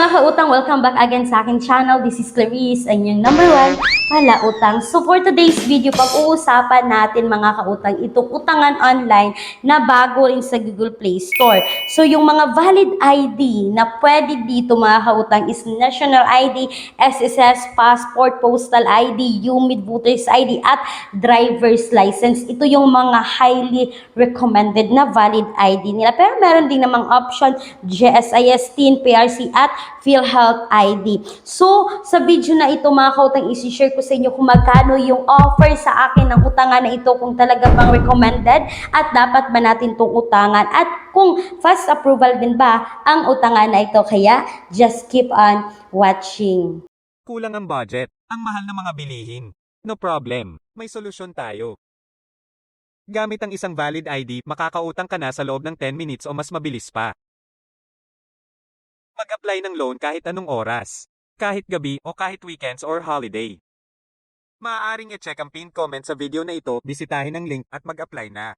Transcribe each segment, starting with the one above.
mga kautang, welcome back again sa aking channel. This is Clarice, ang inyong number 1 palautang. So for today's video, pag-uusapan natin mga kautang itong utangan online na bago rin sa Google Play Store. So yung mga valid ID na pwede dito mga kautang is National ID, SSS, Passport, Postal ID, UMID, Voters ID at Driver's License. Ito yung mga highly recommended na valid ID nila. Pero meron din namang option GSIS, TIN, PRC at PhilHealth ID. So, sa video na ito mga kautang, isi-share ko sa inyo kung magkano yung offer sa akin ng utangan na ito, kung talaga bang recommended at dapat ba natin itong utangan at kung fast approval din ba ang utangan na ito. Kaya, just keep on watching. Kulang ang budget, ang mahal na mga bilihin. No problem, may solusyon tayo. Gamit ang isang valid ID, makakautang ka na sa loob ng 10 minutes o mas mabilis pa. Mag-apply ng loan kahit anong oras, kahit gabi o kahit weekends or holiday. Maaaring i-check ang pinned comment sa video na ito, bisitahin ang link at mag-apply na.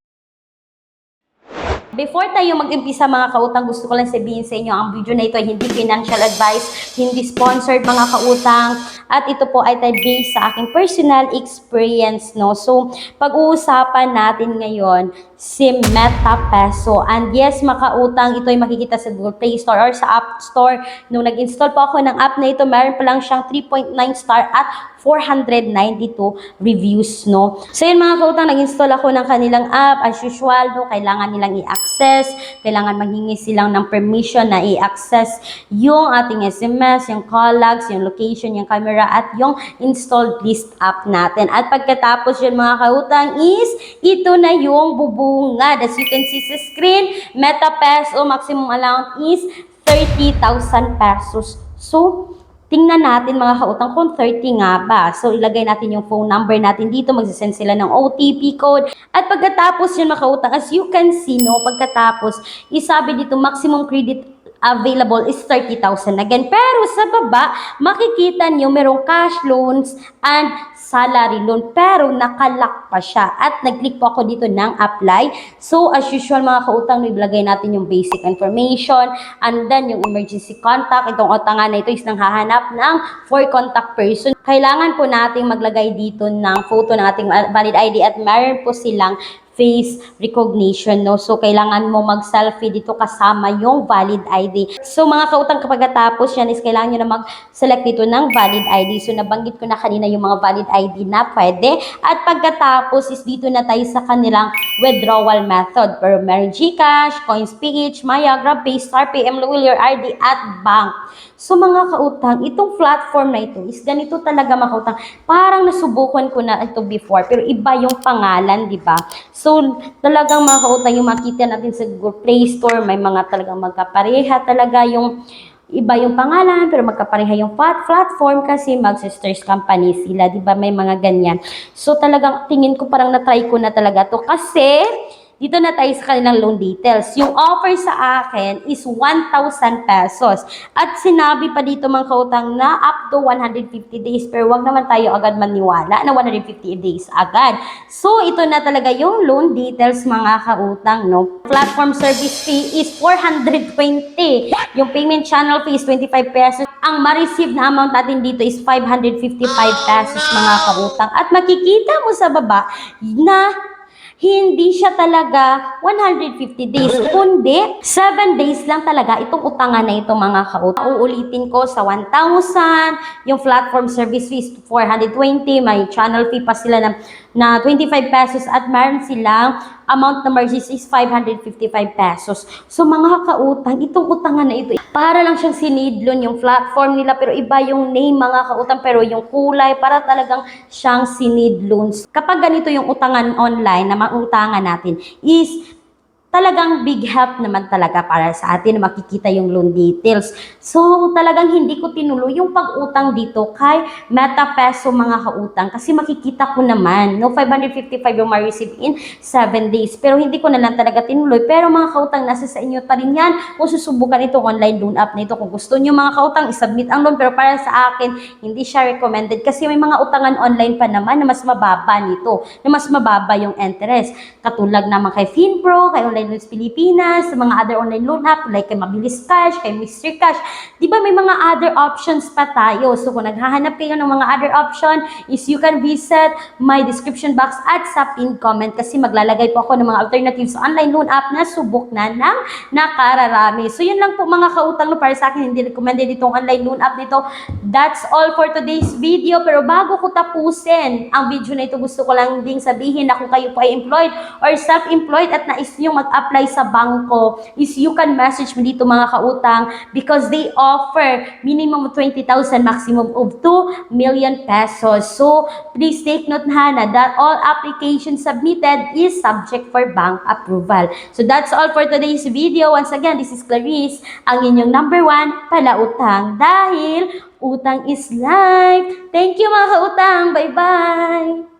Before tayo mag-umpisa mga kautang, gusto ko lang sabihin sa inyo, ang video na ito ay hindi financial advice, hindi sponsored mga kautang, at ito po ay based sa aking personal experience, no? So, pag-uusapan natin ngayon si MetaPeso. And yes, makautang, ito ay makikita sa Google Play Store or sa App Store. Nung nag-install po ako ng app na ito, meron pa lang siyang 3.9 star at 492 reviews, no? So yun mga kautang, nag-install ako ng kanilang app. As usual, no, kailangan nilang i-access, kailangan maghingi silang ng permission na i-access yung ating SMS, yung call logs, yung location, yung camera, at yung installed list app natin. At pagkatapos yun mga kautang is, ito na yung bubungad. As you can see sa screen, MetaPeso maximum amount is 30,000 pesos. So, tingnan natin mga kautang kung 30 nga ba. So, ilagay natin yung phone number natin dito. Magsisend sila ng OTP code. At pagkatapos yun mga kautang, as you can see, no, pagkatapos, isabi dito maximum credit available is 30,000 again. Pero sa baba, makikita nyo merong cash loans and salary loan. Pero nakalock pa siya. At nag-click po ako dito ng apply. So, as usual mga kautang, ilagay natin yung basic information and then yung emergency contact. Itong utangan na ito is nang hahanap ng for contact person. Kailangan po natin maglagay dito ng photo ng ating valid ID at meron po silang face recognition, no? So, kailangan mo mag-selfie dito kasama yung valid ID. So, mga kautang, kapag tapos yan is kailangan nyo na mag-select dito ng valid ID. So, nabanggit ko na kanina yung mga valid ID na pwede. At pagkatapos is dito na tayo sa kanilang withdrawal method. Pero meron GCash, CoinsPH, Maya, GrabPay, StarPay, Your ID at bank. So, mga kautang, itong platform na ito is ganito talaga mga kautang. Parang nasubukan ko na ito before, pero iba yung pangalan, di ba? So, talagang mga kautang, yung makita natin sa Google Play Store, may mga talagang magkapareha talaga yung iba yung pangalan, pero magkapareha yung platform kasi mag-sisters company sila, di ba? May mga ganyan. So, talagang tingin ko parang na-try ko na talaga to kasi dito na tayo sa kanilang loan details. Yung offer sa akin is 1,000 pesos. At sinabi pa dito mga kautang na up to 150 days. Pero wag naman tayo agad maniwala na 150 days agad. So, ito na talaga yung loan details mga kautang, no? Platform service fee is 420. Yung payment channel fee is 25 pesos. Ang ma-receive na amount natin dito is 555 pesos mga kautang. At makikita mo sa baba na hindi siya talaga 150 days, kundi 7 days lang talaga itong utangan na ito mga kautang. Uulitin ko sa 1,000, yung platform service fees 420, may channel fee pa sila na 25 pesos at meron silang amount na margins is 555 pesos. So mga kautang, itong utangan na ito, para lang siyang sinidlon yung platform nila pero iba yung name mga kautang pero yung kulay para talagang siyang sinidlon. Kapag ganito yung utangan online na mautangan natin is talagang big help naman talaga para sa atin na makikita yung loan details. So, talagang hindi ko tinuloy yung pag-utang dito kay MetaPeso mga kautang kasi makikita ko naman, no, 555 yung ma-receive in 7 days. Pero hindi ko na lang talaga tinuloy. Pero mga kautang, nasa sa inyo pa rin yan kung susubukan itong online loan app na ito. Kung gusto nyo mga kautang, isubmit ang loan. Pero para sa akin, hindi siya recommended kasi may mga utangan online pa naman na mas mababa nito, na mas mababa yung interest. Katulad naman kay FinPro, kay Online Online Loans Pilipinas, sa mga other online loan app like kay Mabilis Cash, kay Mr. Cash. Di ba may mga other options pa tayo? So kung naghahanap kayo ng mga other option is you can visit my description box at sa pinned comment kasi maglalagay po ako ng mga alternatives sa online loan app na subok na ng nakararami. So yun lang po mga kautang no, para sa akin hindi recommended itong online loan app nito. That's all for today's video. Pero bago ko tapusin ang video na ito, gusto ko lang ding sabihin na kung kayo po ay employed or self-employed at nais nyo mag-apply sa bangko is you can message me dito mga kautang because they offer minimum of 20,000, maximum of 2 million pesos. So please take note na that all applications submitted is subject for bank approval. So that's all for today's video. Once again, this is Clarice, ang inyong number 1 palautang dahil utang is life. Thank you mga kautang. Bye-bye!